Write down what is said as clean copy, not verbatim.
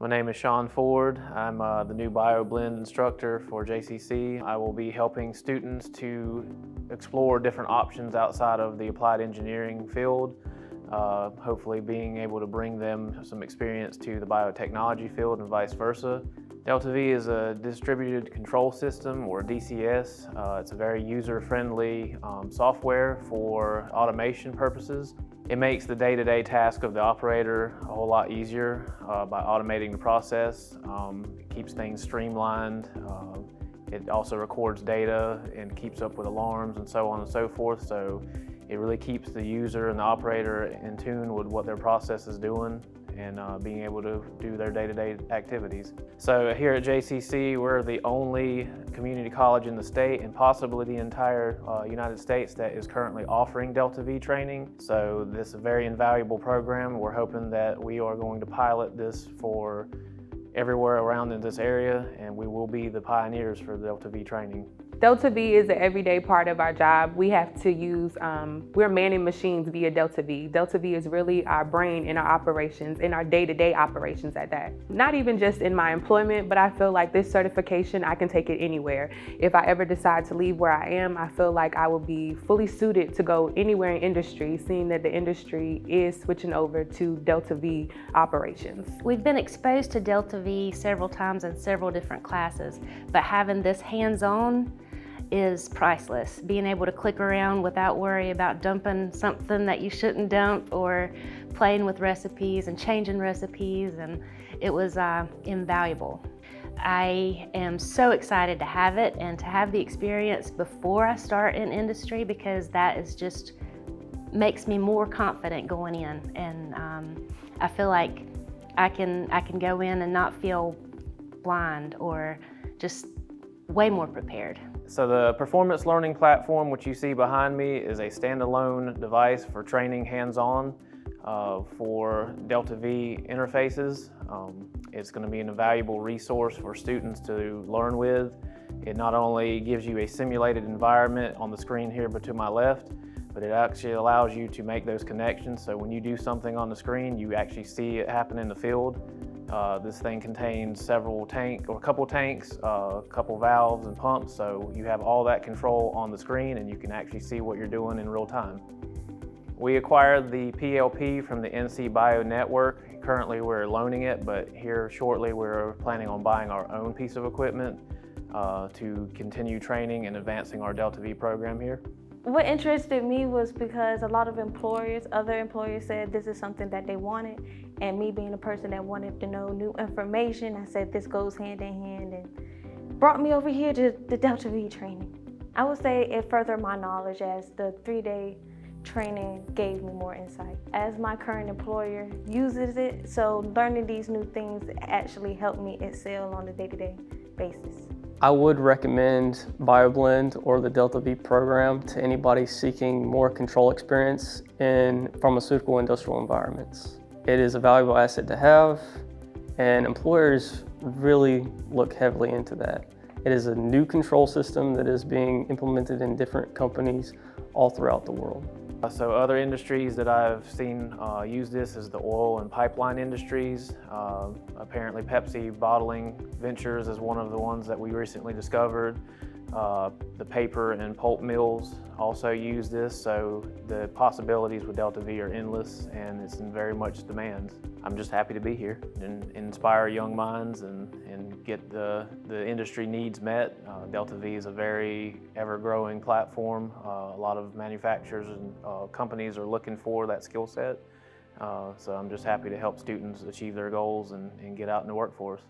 My name is Sean Ford. I'm the new BioBlend instructor for JCC. I will be helping students to explore different options outside of the applied engineering field, hopefully being able to bring them some experience to the biotechnology field and vice versa. Delta V is a distributed control system, or DCS. It's a very user-friendly software for automation purposes. It makes the day-to-day task of the operator a whole lot easier by automating the process. It keeps things streamlined. It also records data and keeps up with alarms and so on and so forth. So it really keeps the user and the operator in tune with what their process is doing and being able to do their day-to-day activities. So here at JCC, we're the only community college in the state and possibly the entire United States that is currently offering Delta V training. So this is a very invaluable program. We're hoping that we are going to pilot this for everywhere around in this area, and we will be the pioneers for Delta V training. Delta V is an everyday part of our job. We have to use, we're manning machines via Delta V. Delta V is really our brain in our operations, in our day-to-day operations at that. Not even just in my employment, but I feel like this certification, I can take it anywhere. If I ever decide to leave where I am, I feel like I will be fully suited to go anywhere in industry, seeing that the industry is switching over to Delta V operations. We've been exposed to Delta V several times in several different classes, but having this hands-on is priceless. Being able to click around without worry about dumping something that you shouldn't dump, or playing with recipes and changing recipes, and it was invaluable. I am so excited to have it and to have the experience before I start in industry, because that is just makes me more confident going in, and I feel like I can go in and not feel blind, or just way more prepared. So the Performance Learning Platform, which you see behind me, is a standalone device for training hands-on for Delta V interfaces. It's going to be an invaluable resource for students to learn with. It not only gives you a simulated environment on the screen here but to my left, but it actually allows you to make those connections. So when you do something on the screen, you actually see it happen in the field. This thing contains a couple tanks, a couple valves and pumps, so you have all that control on the screen and you can actually see what you're doing in real time. We acquired the PLP from the NC Bio Network. Currently we're loaning it, but here shortly we're planning on buying our own piece of equipment to continue training and advancing our Delta V program here. What interested me was because a lot of other employers said this is something that they wanted, and me being a person that wanted to know new information, I said this goes hand in hand, and brought me over here to the Delta V training. I would say it furthered my knowledge, as the 3-day training gave me more insight. As my current employer uses it, so learning these new things actually helped me excel on a day-to-day basis. I would recommend BioBlend or the Delta V program to anybody seeking more control experience in pharmaceutical industrial environments. It is a valuable asset to have, and employers really look heavily into that. It is a new control system that is being implemented in different companies all throughout the world. So other industries that I've seen use this is the oil and pipeline industries. Apparently Pepsi Bottling Ventures is one of the ones that we recently discovered. The paper and pulp mills also use this, so the possibilities with Delta V are endless, and it's in very much demand. I'm just happy to be here and inspire young minds and get the industry needs met. Delta V is a very ever-growing platform. A lot of manufacturers and companies are looking for that skill set. So I'm just happy to help students achieve their goals and get out in the workforce.